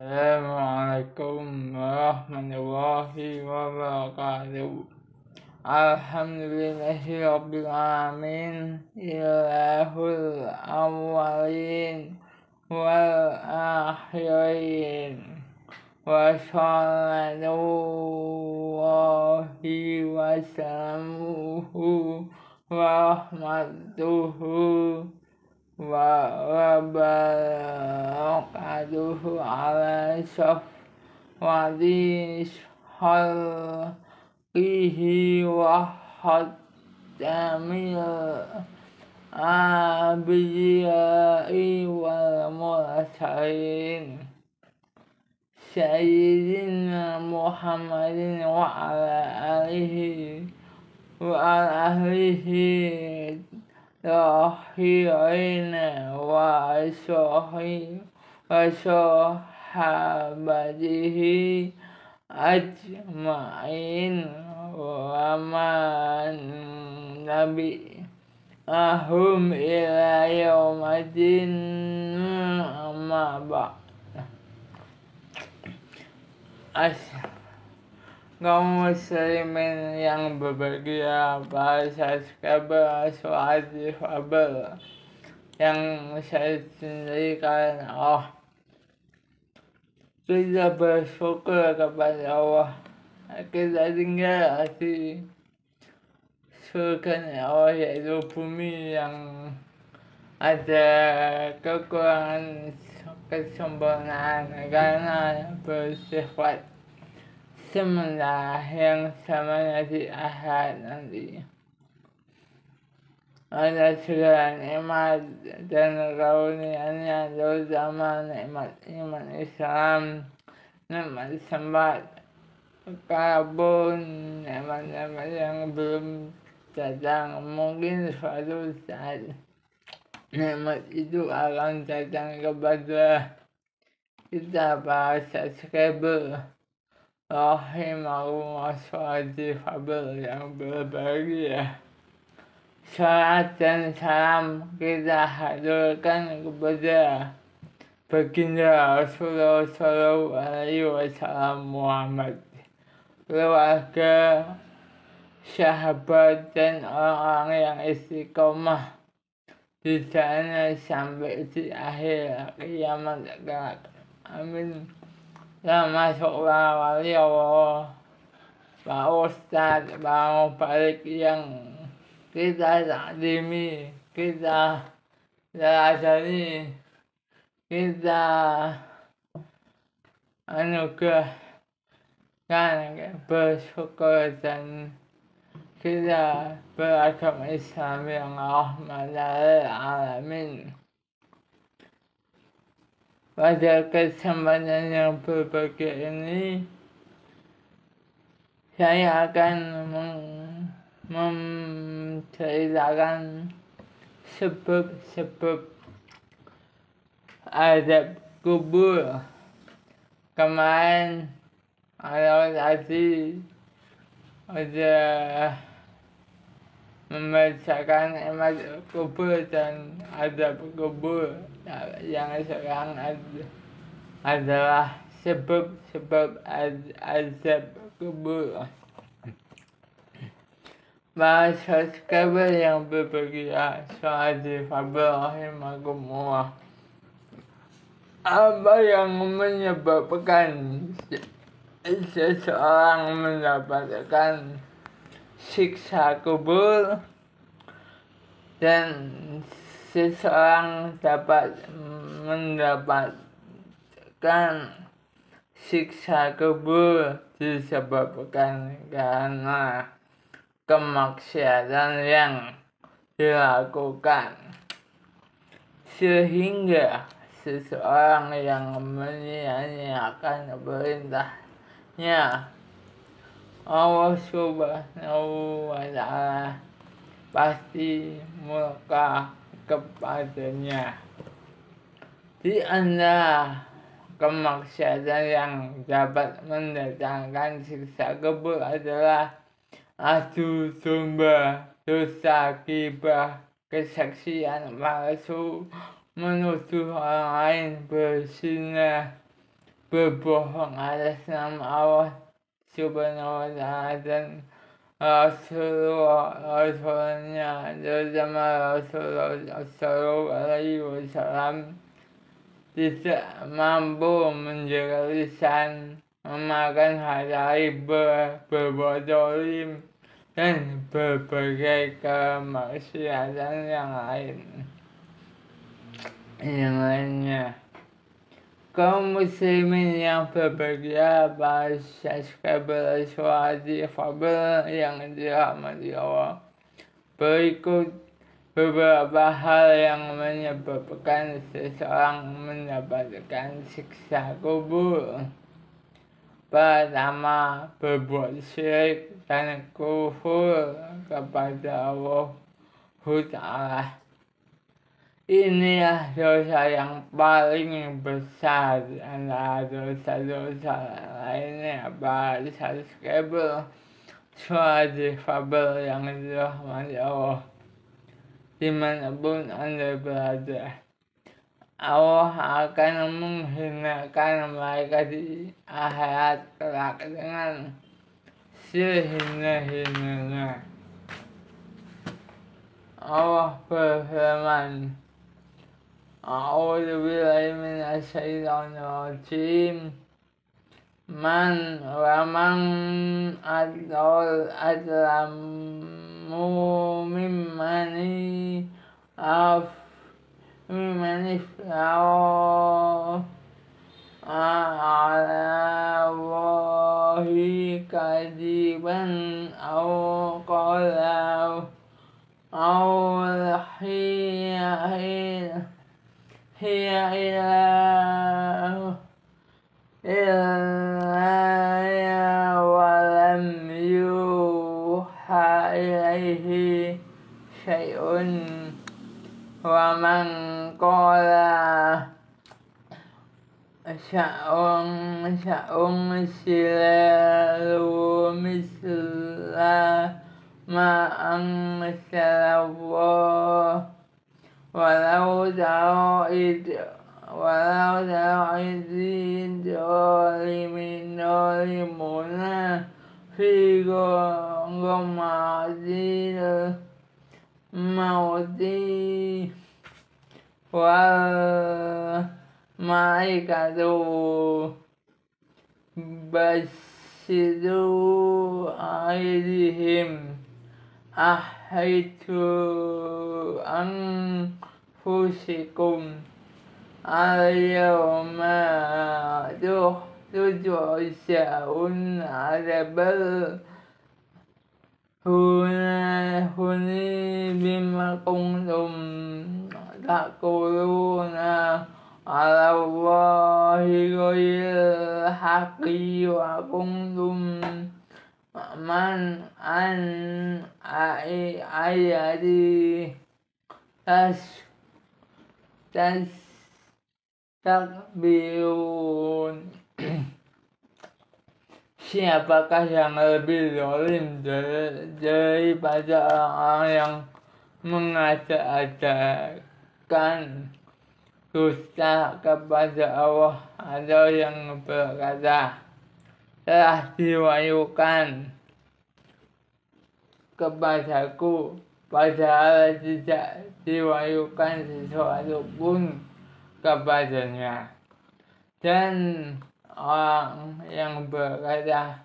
Assalamualaikum warahmatullahi wabarakatuh. Alhamdulillahirabbil alamin. Ilahul awwalin wal akhirin. Wa sallallahu wa salamuhu wa rahmatuhu wa barakatuhu ala safwati khalqihi wa khatamil anbiya'i wal mursalin Sayyidina Muhammadin wa ala alihi Rahirina wa sahabatihi ajma'in wa man nabi ahum ila yaumadin amma ba'd. Kaum muslimin yang berbahagia, bahasa kabar suatu kabar yang saya sendiri karena Allah. Kita bersyukur kepada Allah. Kita tinggal di surga Allah, yaitu bumi yang ada kekurangan kesempurnaan karena bersifat sementara yang samanya di akhirat nanti. Ada segala nikmat dan karunia-Nya, terutama nikmat iman Islam, nikmat sempat, kalaupun nikmat-nikmat yang belum datang, mungkin suatu saat nikmat itu akan datang kepada kita para subscriber rahimahullah suatu kabar yang berbahagia. Salat dan salam kita haturkan kepada baginda Rasulullah Sallallahu Alaihi Wasallam Muhammad, keluarga, sahabat dan orang-orang yang istiqomah di sana sampai di akhir kiamat kelak. Amin. Termasuklah wali Allah, Pak Ustadz, Pak Mubalik yang kita takdimi, kita teladani, kita anugerahkan bersyukur dan kita beragama Islam yang rahmatan alamin. Pada kesempatan yang berbahagia ini, saya akan menceritakan sebab-sebab azab kubur. Kemarin tadi ada membacakan nikmat kubur dan azab kubur. Yang sekarang adalah sebab-sebab azab kubur. Bahasa kabar yang berbahagia, suatu kabar rahimakumullah. Apa yang menyebabkan seseorang mendapatkan siksa kubur dan seseorang dapat mendapatkan siksa kubur disebabkan karena kemaksiatan yang dilakukan, sehingga seseorang yang menyia-nyiakan perintahnya Allah Subhanahu wa Ta'ala pasti murka kepadanya. Di antara kemaksiatan yang dapat mendatangkan siksa kubur adalah adu domba, dosa ghibah, kesaksian palsu, menuduh orang lain berzina, berbohong atas nama Allah Subhanahu wa Ta'ala dan Rasulnya terutama Rasulullah Sallallahu Alaihi Wasallam tidak mampu menjaga lisan, memakan hari berbuat zalim dan berbagai kemaksiatan yang lainnya. Kaum muslimin yang berbahagia, para subscriber Suhadi Fabel yang dirahmati Allah, berikut beberapa hal yang menyebabkan seseorang mendapatkan siksa kubur. Pertama, berbuat syirik dan kufur kepada Allah Ta'ala. Inilah dosa yang paling besar antara dosa-dosa lainnya. Para subscriber Suhadi Fabel yang dirahmati Allah, dimanapun Anda berada, Allah akan menghinakan mereka di akhirat kelak dengan sehina-hinanya. Allah berfirman, A'udzubillahi minasyaitonirrajim. Man adlamu mimman iftara ala Allahi kadiban aw qala hiya ilaya walam yuha ilaihi syai'un wa man qala sya'un silalu misla ma'ang salawah walau ta'id zalimuna fi ghamadil mauti wal malaikatu basidu aidihim ahaitu anfusikum al-yawma tujzaun adabal huni bima kuntum taquluna ala Allahi ghairil haqqi wa kuntum man an ayati takbirun. Siapakah yang lebih zalim daripada orang yang mengada-adakan dusta kepada Allah atau yang berkata telah diwahyukan kepadaku padahal tidak diwahyukan sesuatu pun kepadanya, dan orang yang berkata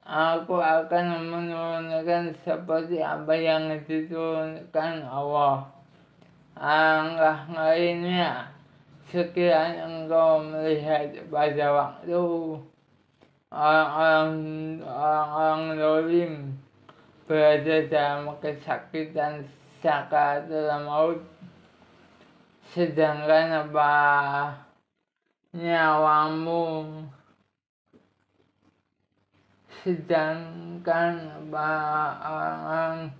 aku akan menurunkan seperti apa yang diturunkan Allah. Alangkah lainnya, sekiranya engkau melihat pada waktu orang-orang zalim berada dalam kesakitan sakaratul maut, sedangkan nyawamu orang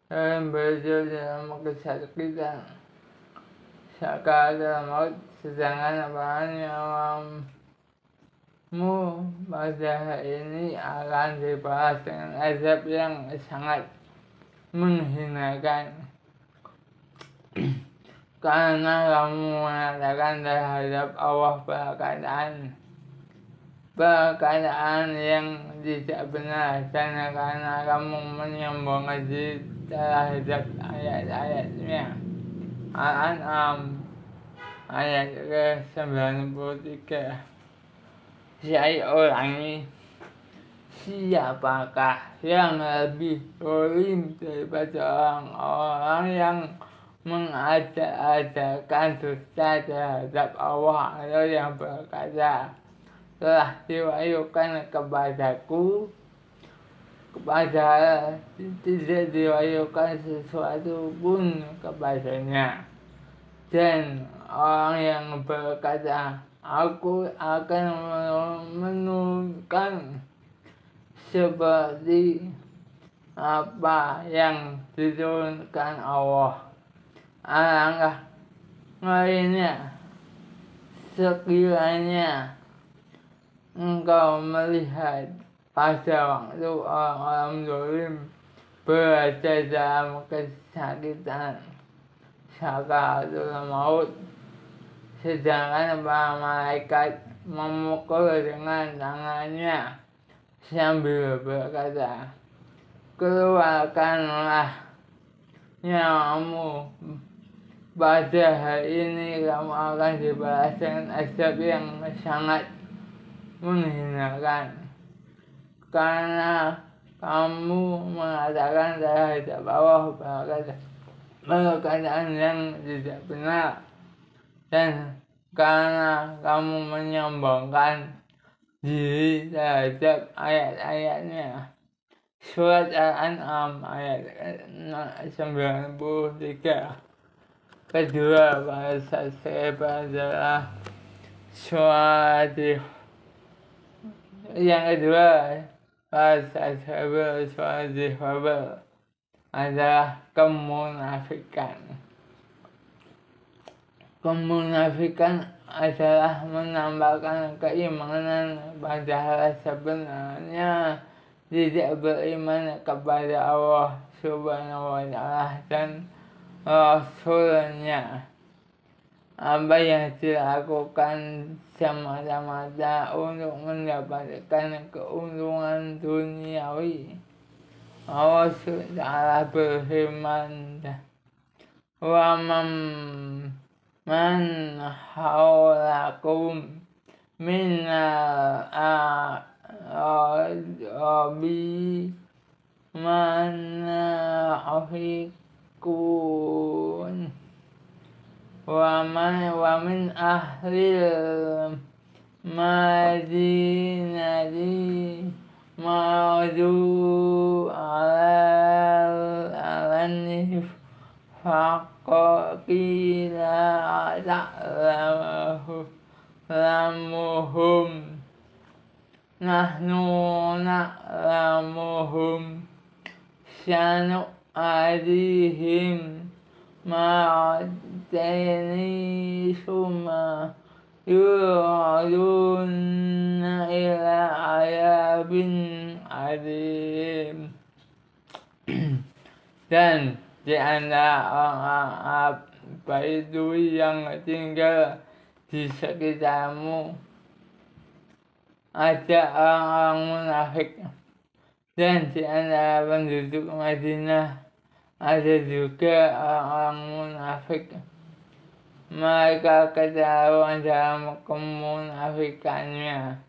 yang berada dalam kesakitan sakaratul maut, sedangkan nyawamu pada hari ini akan dibalas dengan azab yang sangat menghinakan. karena kamu mengatakan terhadap Allah perkataan yang tidak benar, dan karena kamu menyombongkan diri terhadap ayat-ayatnya. Al-An'am ayat ke-93. Saya ulangi, siapakah yang lebih zalim daripada orang-orang yang mengada-adakan dusta terhadap Allah, atau yang berkata, telah diwahyukan kepadaku, padahal tidak diwahyukan sesuatu pun kepadanya. Dan orang yang berkata, aku akan menurunkan seperti apa yang diturunkan Allah. Alangkah ngerinya sekiranya engkau melihat pada waktu orang-orang zalim berada dalam kesakitan sakaratul maut, sedangkan para malaikat memukul dengan tangannya sambil berkata, keluarkanlah nyawamu, pada hari ini kamu akan dibalas dengan azab yang sangat menghinakan, karena kamu mengatakan terhadap Allah perkataan yang tidak benar, dan karena kamu menyombongkan diri terhadap ayat-ayatnya. Surat Al-An'am ayat 93. Kedua bahasa saya adalah surat yang kedua bahasa saya surat adalah kemunafikan. Kemunafikan adalah menampakkan keimanan padahal sebenarnya tidak beriman kepada Allah Subhanahu wa Ta'ala dan Rasulnya. Apa yang dilakukan semata-mata untuk mendapatkan keuntungan duniawi. Allah Ta'ala berfirman, wa man haulakum minal a'rabi manafikun wa min ahlil madinati maradu alal faqila ta'lamuhum nahnu na'lamuhum sanu'adihim ma'atini summa yu'aduna ila ayabin adim. Dan di antara orang Arab Badui yang tinggal di sekitarmu ada orang-orang munafik, dan di antara penduduk Madinah ada juga orang-orang munafik. Mereka ketahuan dalam kemunafikannya.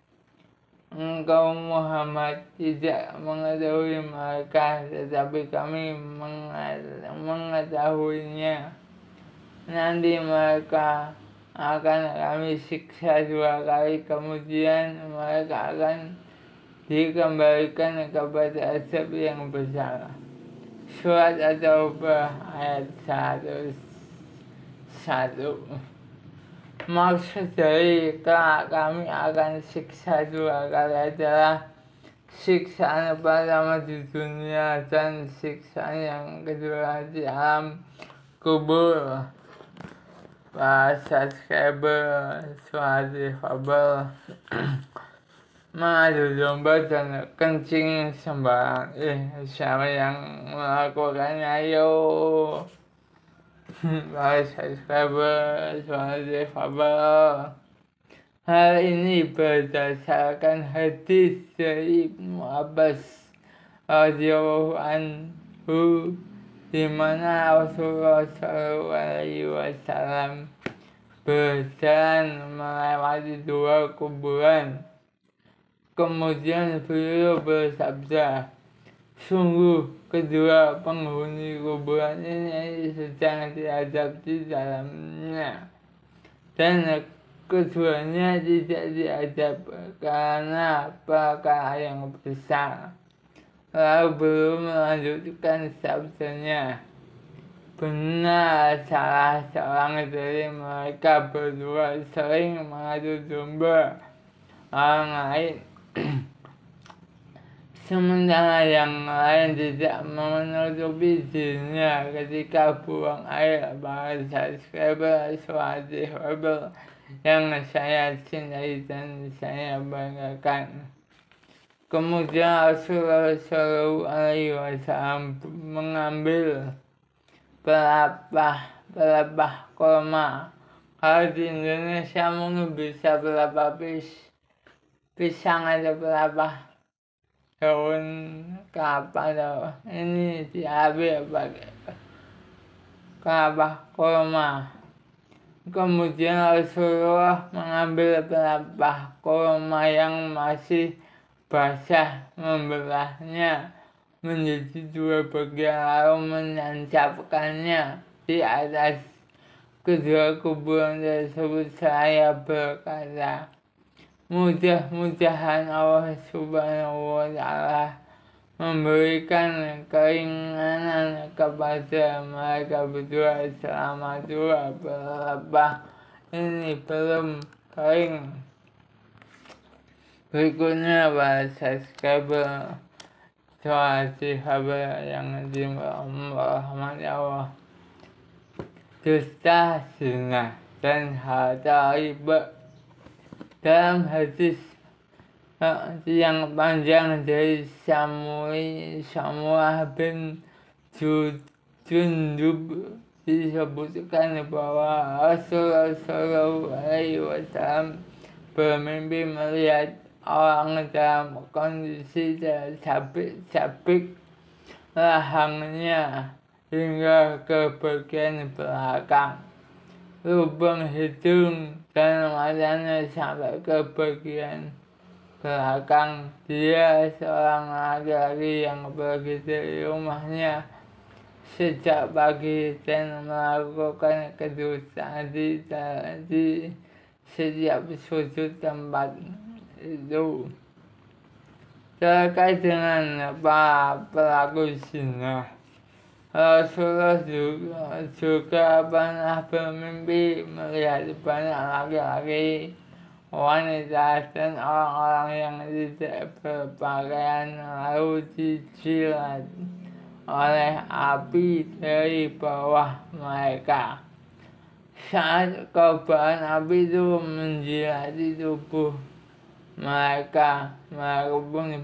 Engkau Muhammad tidak mengetahui mereka, tetapi kami mengetahuinya. Nanti mereka akan kami siksa 2 kali, kemudian mereka akan dikembalikan kepada azab yang besar. Surat At-Taubah ayat 101. Maksud dari kami akan siksa 2 kali adalah siksaan pertama di dunia dan siksaan yang kedua di alam kubur. Bahasa Skribel, suatu fabel, mengadu domba dan kencing sembarang. Siapa yang melakukannya? Ayo. para subscriber suara difabel. Hal ini berdasarkan hadis dari Ibnu Abbas radhiyallahu anhu, di mana Rasulullah SAW berjalan melewati dua kuburan. Kemudian beliau bersabda, sungguh kedua penghuni kuburan ini sedang diazab di dalamnya, dan keduanya tidak diazab karena perkara yang besar. Lalu belum melanjutkan sabdanya, benar salah seorang dari mereka berdua sering mengadu domba orang lain, sementara yang lain tidak menutupi dirinya ketika buang air. Para subscriber suara difabel yang saya cintai dan saya banggakan. Kemudian Rasulullah SAW mengambil pelepah kurma. Kalau di Indonesia mungkin bisa pelepah pisang atau pelepah daun kelapa. Ini diambil pakai pelepah kurma. Kemudian Rasulullah mengambil pelepah kurma yang masih basah, membelahnya menjadi dua bagian lalu menancapkannya di atas kedua kuburan tersebut. Saya berkata, mudah-mudahan Allah Subhanahu wa Ta'ala memberikan keringanan kepada mereka berdua selama dua pelepah ini belum kering. Berikutnya para subscriber suara difabel yang dirahmati Allah, dusta, zina, dan harta riba. Dalam hadis yang panjang dari Samurah bin Jundub disebutkan bahwa Rasulullah SAW bermimpi melihat orang dalam kondisi sabik rahangnya hingga ke bagian belakang, lubang hidung dan matanya sampai ke bagian belakang. Dia seorang laki-laki yang pergi dari rumahnya sejak pagi dan melakukan kedustaan di setiap sudut tempat itu. Terkait dengan para pelaku zina, Rasulullah juga pernah bermimpi melihat banyak laki-laki, wanita, dan orang-orang yang tidak berpakaian lalu dijilat oleh api dari bawah mereka. Saat kobaran api itu menjilati tubuh mereka pun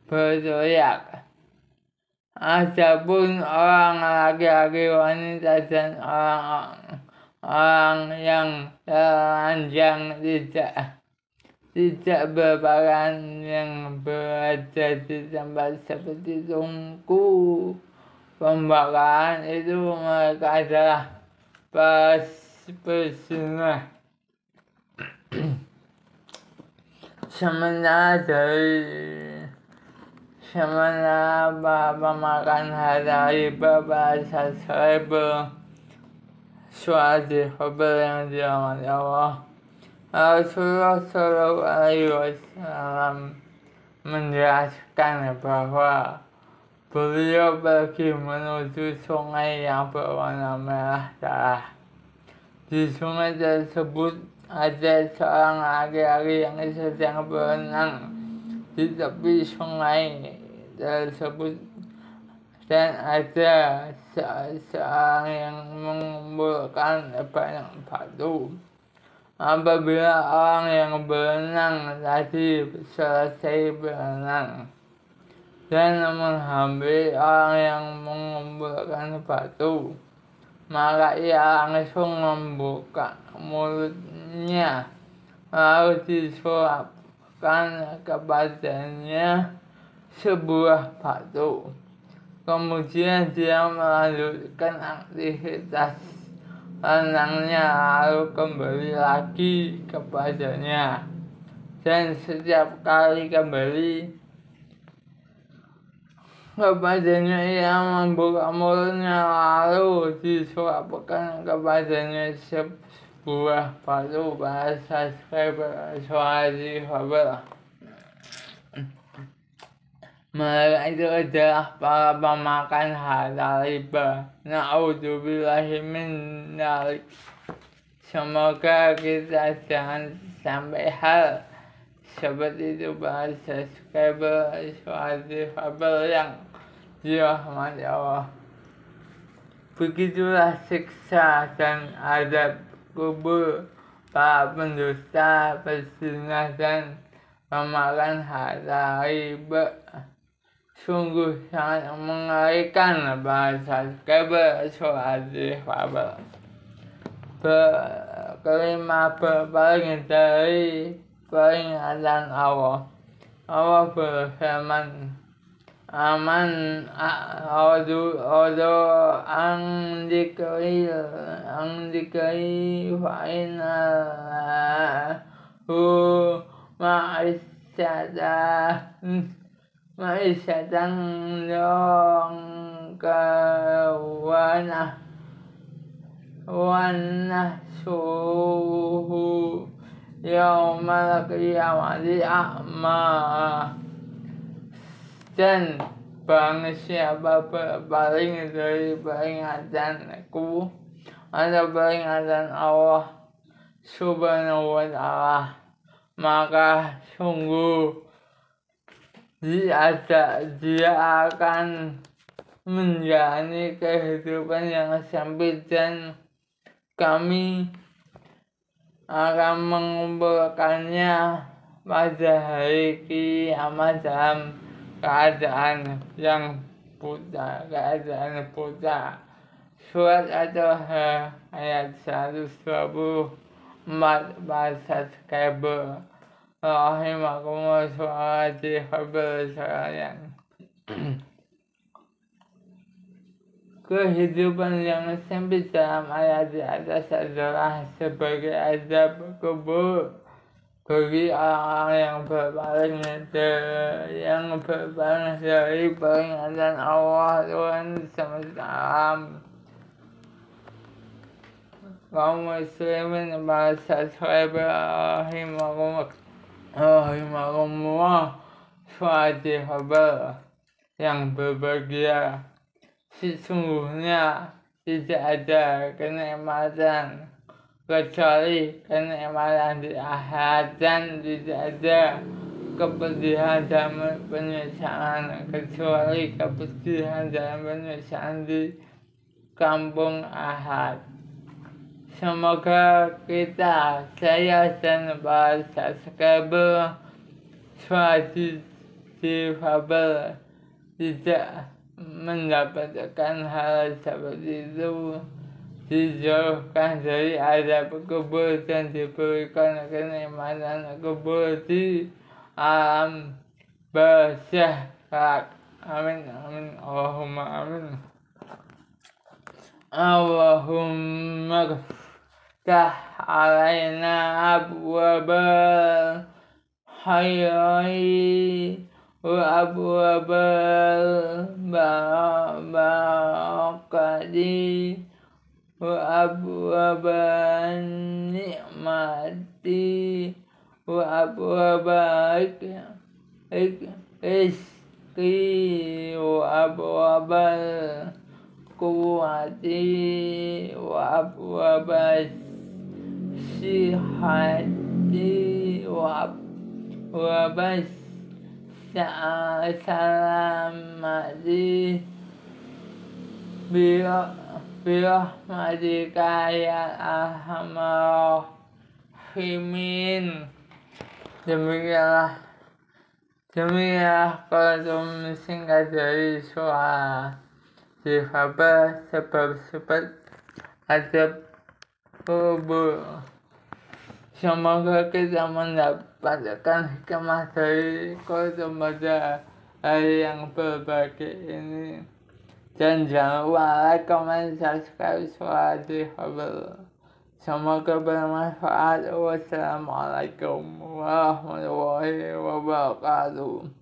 berteriak. Adapun orang laki-laki, wanita, dan orang yang telanjang tidak berpakaian yang berada di tempat seperti tungku pembakaran itu, mereka adalah pezina. Sementara pemakan harta riba, para subscriber suara difabel yang dirahmati Allah, Rasulullah SAW menjelaskan bahwa beliau pergi menuju sungai yang berwarna merah darah. Di sungai tersebut ada seorang laki-laki yang sedang berenang di tepi sungai tersebut, dan ada seorang yang mengumpulkan banyak batu. Apabila orang yang berenang tadi selesai berenang dan menghampiri orang yang mengumpulkan batu, maka ia langsung membuka mulutnya, lalu disuapkan kepadanya sebuah batu. Kemudian dia melanjutkan aktivitas renangnya, lalu kembali lagi kepadanya. Dan setiap kali kembali kepadanya, ia membuka mulutnya, lalu disuapkan kepadanya sebuah batu. Bahasa Swahili Fabel. Mereka itu adalah para pemakan harta riba. Na'udzubillahi min dzalik. Semoga kita jangan sampai hal seperti itu. Bahasa Swahili Fabel yang dirahmati Allah. Begitulah siksa dan azab kubur para pendusta, pezina, dan pemakan harta riba. Sungguh sangat mengerikan. Bahasa Swahili Fabel. Kelima, berpaling dari peringatan Allah. Allah berfirman, Aman a'radu an dzikri fa inna lahu ma'isyatan dongka wa nahsyuruhu yaumal qiyamati a'ma. Dan barang siapa berpaling dari peringatanku atau peringatan Allah Subhanahu wa ta'ala, maka sungguh dia akan menjalani kehidupan yang sempit, dan kami akan mengumpulkannya pada hari kiamat dalam keadaan yang buta, Surat At-Taha ayat 124. Bahasa Skabel. Rahimakumullah. Swahili Fabel sayang. Kehidupan yang sempit dalam ayat di atas adalah sebagai azab kubur bagi orang yang berpaling dari peringatan Allah Tuhan semesta alam. Kaum muslimin, bahasa rahimakumullah, Swahili Fabel yang berbahagia. Sesungguhnya tidak ada kenikmatan kecuali kenikmatan di akhirat, dan tidak ada kepedihan dan penyesalan kecuali kepedihan dan penyesalan di kampung akhirat. Semoga saya dan bahasa Skabel Swahili Fabel tidak mendapatkan hal seperti itu, dijauhkan dari azab kubur dan diberikan kenikmatan kubur di alam barzakh. Amin amin Allahumma amin. Allahumma ftah alaina abwabal khairi wa abwabal barakati wa abwaban ni'mati wa abwaban rizqi wa abwabal quwwati wa abwabal sihati wa abwabal salamati birahmatika ya arhamar rahimin. Demikianlah kalau singkat dari Swahili Fabel sebab atau tubuh. Semoga kita mendapatkan hikmah dari khotbah pada hari yang berbahagia ini. Dan jangan lupa like, comment, subscribe, share di Hubble. Semoga bermanfaat. Wassalamualaikum warahmatullahi wabarakatuh.